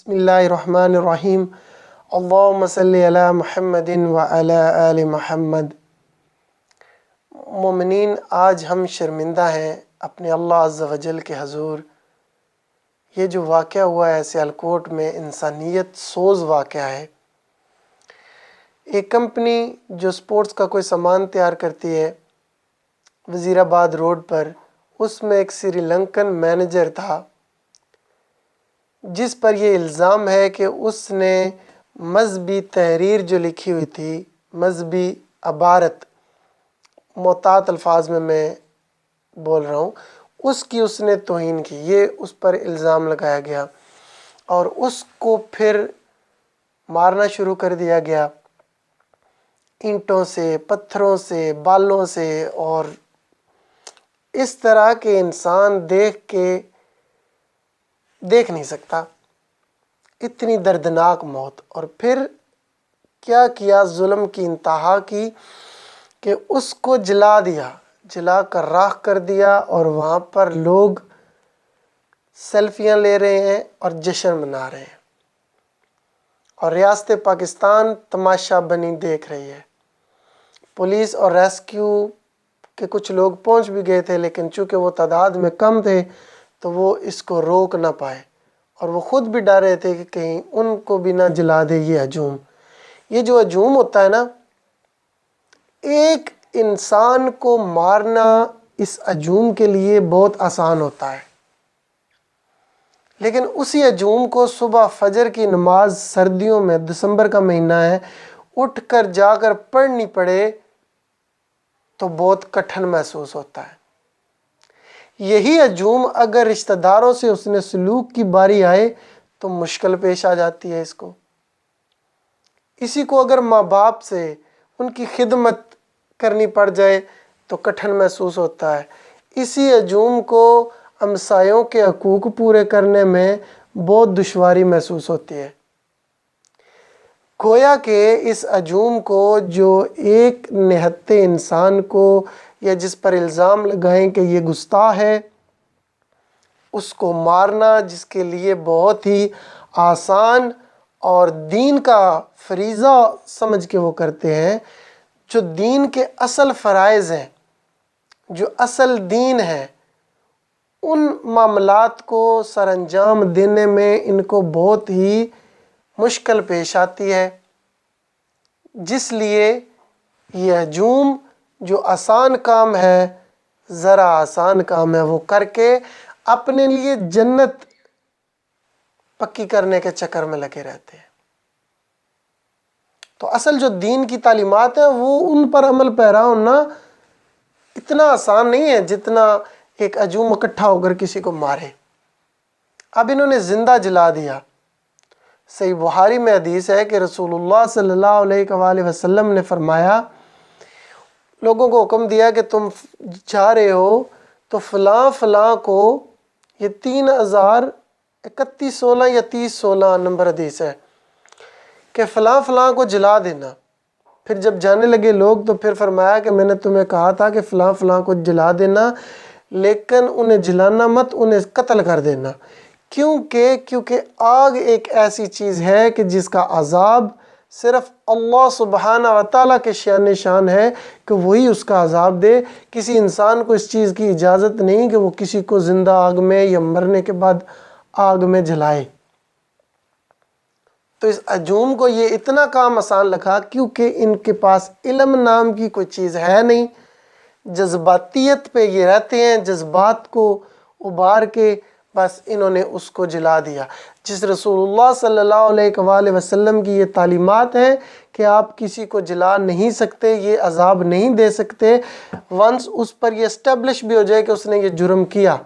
بسم اللہ الرحمن الرحیم اللہم صلی علی محمد وعلی آل محمد۔ مومنین، آج ہم شرمندہ ہیں اپنے اللہ عز و جل کے حضور۔ یہ جو واقعہ ہوا ہے سیالکوٹ میں، انسانیت سوز واقعہ ہے۔ ایک کمپنی جو سپورٹس کا کوئی سامان تیار کرتی ہے وزیر آباد روڈ پر، اس میں ایک سری لنکن مینیجر تھا جس پر یہ الزام ہے کہ اس نے مذہبی تحریر جو لکھی ہوئی تھی، مذہبی عبارت، محتاط الفاظ میں بول رہا ہوں، اس نے توہین کی۔ یہ اس پر الزام لگایا گیا اور اس کو پھر مارنا شروع کر دیا گیا، اینٹوں سے، پتھروں سے، بالوں سے، اور اس طرح کے انسان دیکھ نہیں سکتا اتنی دردناک موت۔ اور پھر کیا کیا، ظلم کی انتہا کی کہ اس کو جلا کر راکھ کر دیا، اور وہاں پر لوگ سیلفیاں لے رہے ہیں اور جشن منا رہے ہیں، اور ریاست پاکستان تماشا بنی دیکھ رہی ہے۔ پولیس اور ریسکیو کے کچھ لوگ پہنچ بھی گئے تھے، لیکن چونکہ وہ تعداد میں کم تھے تو وہ اس کو روک نہ پائے، اور وہ خود بھی ڈر رہے تھے کہ کہیں ان کو بھی نہ جلا دے یہ ہجوم۔ یہ جو ہجوم ہوتا ہے نا، ایک انسان کو مارنا اس ہجوم کے لیے بہت آسان ہوتا ہے، لیکن اسی ہجوم کو صبح فجر کی نماز، سردیوں میں، دسمبر کا مہینہ ہے، اٹھ کر جا کر پڑھنی پڑے تو بہت کٹھن محسوس ہوتا ہے۔ یہی ہجوم اگر رشتہ داروں سے اس نے سلوک کی باری آئے تو مشکل پیش آ جاتی ہے اس کو۔ اسی کو اگر ماں باپ سے ان کی خدمت کرنی پڑ جائے تو کٹھن محسوس ہوتا ہے۔ اسی ہجوم کو ہمسایوں کے حقوق پورے کرنے میں بہت دشواری محسوس ہوتی ہے۔ گویا کہ اس ہجوم کو جو ایک نہتے انسان کو، یا جس پر الزام لگائیں کہ یہ گستاخ ہے، اس کو مارنا، جس کے لیے بہت ہی آسان اور دین کا فریضہ سمجھ کے وہ کرتے ہیں، جو دین کے اصل فرائض ہیں، جو اصل دین ہے، ان معاملات کو سر انجام دینے میں ان کو بہت ہی مشکل پیش آتی ہے۔ جس لیے یہ ہجوم جو آسان کام ہے، ذرا آسان کام ہے، وہ کر کے اپنے لیے جنت پکی کرنے کے چکر میں لگے رہتے ہیں۔ تو اصل جو دین کی تعلیمات ہیں وہ ان پر عمل پیرا ہونا اتنا آسان نہیں ہے جتنا ایک ہجوم اکٹھا ہو کر کسی کو مارے۔ اب انہوں نے زندہ جلا دیا۔ صحیح بخاری میں حدیث ہے کہ رسول اللہ صلی اللہ علیہ وآلہ وسلم نے فرمایا، لوگوں کو حکم دیا کہ تم جا رہے ہو تو فلاں فلاں کو، یہ 3031 یا 3016 نمبر حدیث ہے، کہ فلاں فلاں کو جلا دینا۔ پھر جب جانے لگے لوگ تو پھر فرمایا کہ میں نے تمہیں کہا تھا کہ فلاں فلاں کو جلا دینا، لیکن انہیں جلانا مت، انہیں قتل کر دینا۔ کیونکہ آگ ایک ایسی چیز ہے کہ جس کا عذاب صرف اللہ سبحانہ وتعالیٰ کے شان ہے کہ وہی اس کا عذاب دے۔ کسی انسان کو اس چیز کی اجازت نہیں کہ وہ کسی کو زندہ آگ میں یا مرنے کے بعد آگ میں جلائے۔ تو اس ہجوم کو یہ اتنا کام آسان لگا کیونکہ ان کے پاس علم نام کی کوئی چیز ہے نہیں، جذباتیت پہ یہ رہتے ہیں، جذبات کو ابھار کے بس انہوں نے اس کو جلا دیا۔ جس رسول اللہ صلی اللہ علیہ وآلہ وسلم کی یہ تعلیمات ہیں کہ آپ کسی کو جلا نہیں سکتے، یہ عذاب نہیں دے سکتے، ونس اس پر یہ اسٹیبلش بھی ہو جائے کہ اس نے یہ جرم کیا،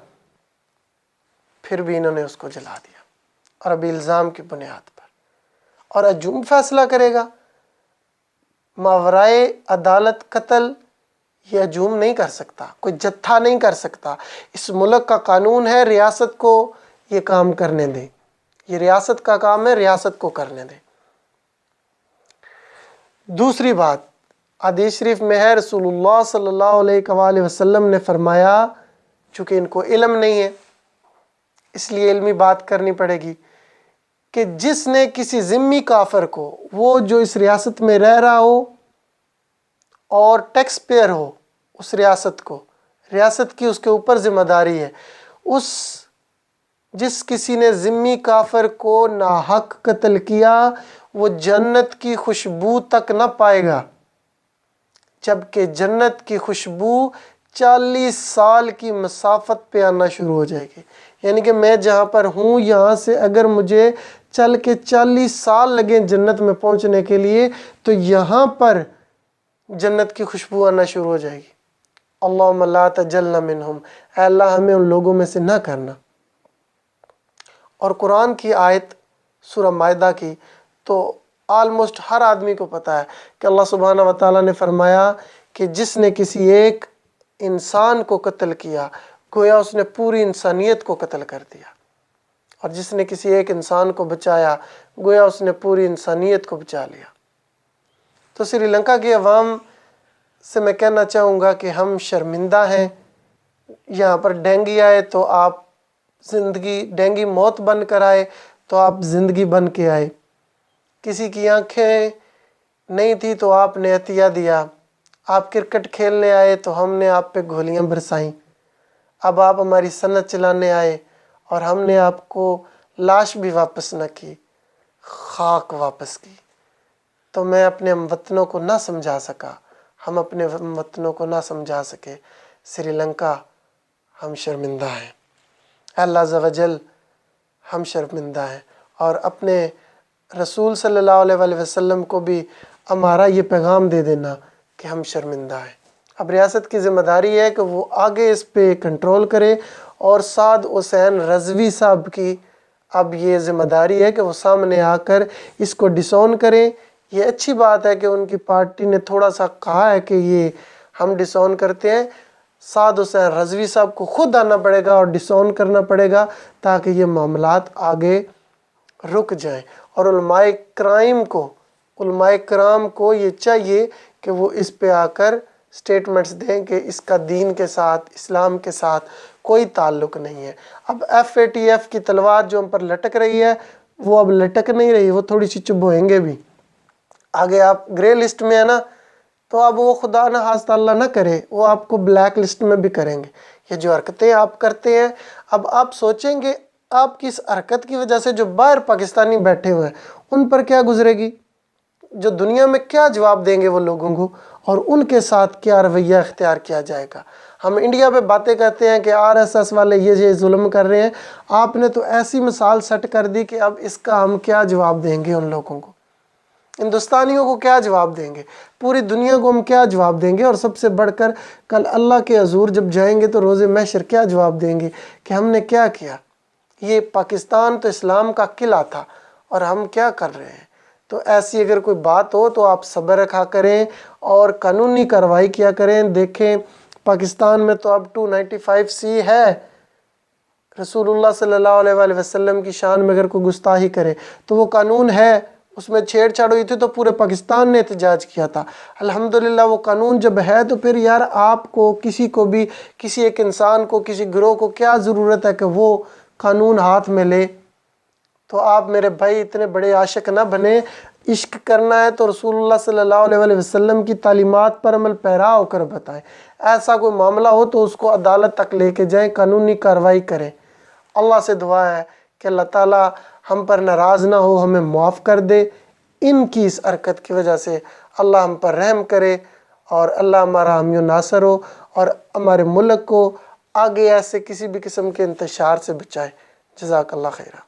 پھر بھی انہوں نے اس کو جلا دیا، اور ابھی الزام کی بنیاد پر۔ اور ہجوم فیصلہ کرے گا، ماورائے عدالت قتل یہ ہجوم نہیں کر سکتا، کوئی جتھا نہیں کر سکتا۔ اس ملک کا قانون ہے، ریاست کو یہ کام کرنے دیں، یہ ریاست کا کام ہے، ریاست کو کرنے دیں۔ دوسری بات، حدیث شریف میں ہے، رسول اللہ صلی اللہ علیہ وآلہ وسلم نے فرمایا، چونکہ ان کو علم نہیں ہے اس لیے علمی بات کرنی پڑے گی، کہ جس نے کسی ذمی کافر کو، وہ جو اس ریاست میں رہ رہا ہو اور ٹیکس پیئر ہو اس ریاست کو، ریاست کی اس کے اوپر ذمہ داری ہے، جس کسی نے ذمی کافر کو ناحق قتل کیا وہ جنت کی خوشبو تک نہ پائے گا، جبکہ جنت کی خوشبو 40 سال کی مسافت پہ آنا شروع ہو جائے گی۔ یعنی کہ میں جہاں پر ہوں یہاں سے اگر مجھے چل کے 40 سال لگیں جنت میں پہنچنے کے لیے تو یہاں پر جنت کی خوشبو آنا شروع ہو جائے گی۔ اللہم لا تجلنا منہم، اے اللہ ہمیں ان لوگوں میں سے نہ کرنا۔ اور قرآن کی آیت سورہ مائدہ کی تو آلموسٹ ہر آدمی کو پتہ ہے کہ اللہ سبحانہ و تعالیٰ نے فرمایا کہ جس نے کسی ایک انسان کو قتل کیا گویا اس نے پوری انسانیت کو قتل کر دیا، اور جس نے کسی ایک انسان کو بچایا گویا اس نے پوری انسانیت کو بچا لیا۔ تو سری لنکا کی عوام سے میں کہنا چاہوں گا کہ ہم شرمندہ ہیں۔ یہاں پر ڈینگی آئے تو آپ ڈینگی موت بن کر آئے تو آپ زندگی بن کے آئے، کسی کی آنکھیں نہیں تھی تو آپ نے عطیہ دیا، آپ کرکٹ کھیلنے آئے تو ہم نے آپ پہ گولیاں برسائیں، اب آپ ہماری صنعت چلانے آئے اور ہم نے آپ کو لاش بھی واپس نہ کی، خاک واپس کی۔ تو میں اپنے ہم وطنوں کو نہ سمجھا سکا، ہم اپنے ہم وطنوں کو نہ سمجھا سکے۔ سری لنکا ہم شرمندہ ہیں، اللہ عز و جل ہم شرمندہ ہیں، اور اپنے رسول صلی اللہ علیہ وآلہ وسلم کو بھی ہمارا یہ پیغام دے دینا کہ ہم شرمندہ ہیں۔ اب ریاست کی ذمہ داری ہے کہ وہ آگے اس پہ کنٹرول کرے، اور سعد حسین رضوی صاحب کی اب یہ ذمہ داری ہے کہ وہ سامنے آ کر اس کو ڈسون کریں۔ یہ اچھی بات ہے کہ ان کی پارٹی نے تھوڑا سا کہا ہے کہ یہ ہم ڈسون کرتے ہیں، سعد حسین رضوی صاحب کو خود آنا پڑے گا اور ڈسون کرنا پڑے گا تاکہ یہ معاملات آگے رک جائیں۔ اور علماء کرام کو یہ چاہیے کہ وہ اس پہ آ کر سٹیٹمنٹس دیں کہ اس کا دین کے ساتھ، اسلام کے ساتھ کوئی تعلق نہیں ہے۔ اب FATF کی تلوار جو ہم پر لٹک رہی ہے وہ اب لٹک نہیں رہی، وہ تھوڑی سی چبھوئیں گے بھی۔ آگے آپ گرے لسٹ میں ہے نا، تو اب وہ خدا نہ خواستہ اللہ نہ کرے وہ آپ کو بلیک لسٹ میں بھی کریں گے۔ یہ جو حرکتیں آپ کرتے ہیں، اب آپ سوچیں گے آپ کی اس حرکت کی وجہ سے جو باہر پاکستانی بیٹھے ہوئے ہیں ان پر کیا گزرے گی، جو دنیا میں کیا جواب دیں گے وہ لوگوں کو، اور ان کے ساتھ کیا رویہ اختیار کیا جائے گا۔ ہم انڈیا پہ باتیں کرتے ہیں کہ RSS والے یہ ظلم کر رہے ہیں، آپ نے تو ایسی مثال سیٹ کر دی کہ اب اس کا ہم کیا جواب دیں گے ان لوگوں کو، ہندوستانیوں کو کیا جواب دیں گے، پوری دنیا کو ہم کیا جواب دیں گے، اور سب سے بڑھ کر کل اللہ کے حضور جب جائیں گے تو روز محشر کیا جواب دیں گے کہ ہم نے کیا کیا۔ یہ پاکستان تو اسلام کا قلعہ تھا اور ہم کیا کر رہے ہیں۔ تو ایسی اگر کوئی بات ہو تو آپ صبر رکھا کریں اور قانونی کارروائی کیا کریں۔ دیکھیں پاکستان میں تو اب 295C ہے، رسول اللہ صلی اللہ علیہ وآلہ وسلم کی شان میں اگر کوئی گستاخی کرے تو وہ قانون ہے، اس میں چھیڑ چھاڑ ہوئی تھی تو پورے پاکستان نے احتجاج کیا تھا۔ الحمدللہ وہ قانون جب ہے تو پھر یار آپ کو کسی کو بھی، کسی ایک انسان کو، کسی گروہ کو کیا ضرورت ہے کہ وہ قانون ہاتھ میں لے۔ تو آپ میرے بھائی اتنے بڑے عاشق نہ بنیں، عشق کرنا ہے تو رسول اللہ صلی اللہ علیہ وآلہ وسلم کی تعلیمات پر عمل پیرا ہو کر بتائیں۔ ایسا کوئی معاملہ ہو تو اس کو عدالت تک لے کے جائیں، قانونی کارروائی کریں۔ اللہ سے دعا ہے کہ اللہ تعالیٰ ہم پر ناراض نہ ہو، ہمیں معاف کر دے۔ ان کی اس حرکت کی وجہ سے اللہ ہم پر رحم کرے، اور اللہ ہمارا حامی و ناصر ہو، اور ہمارے ملک کو آگے ایسے کسی بھی قسم کے انتشار سے بچائے۔ جزاک اللہ خیرہ۔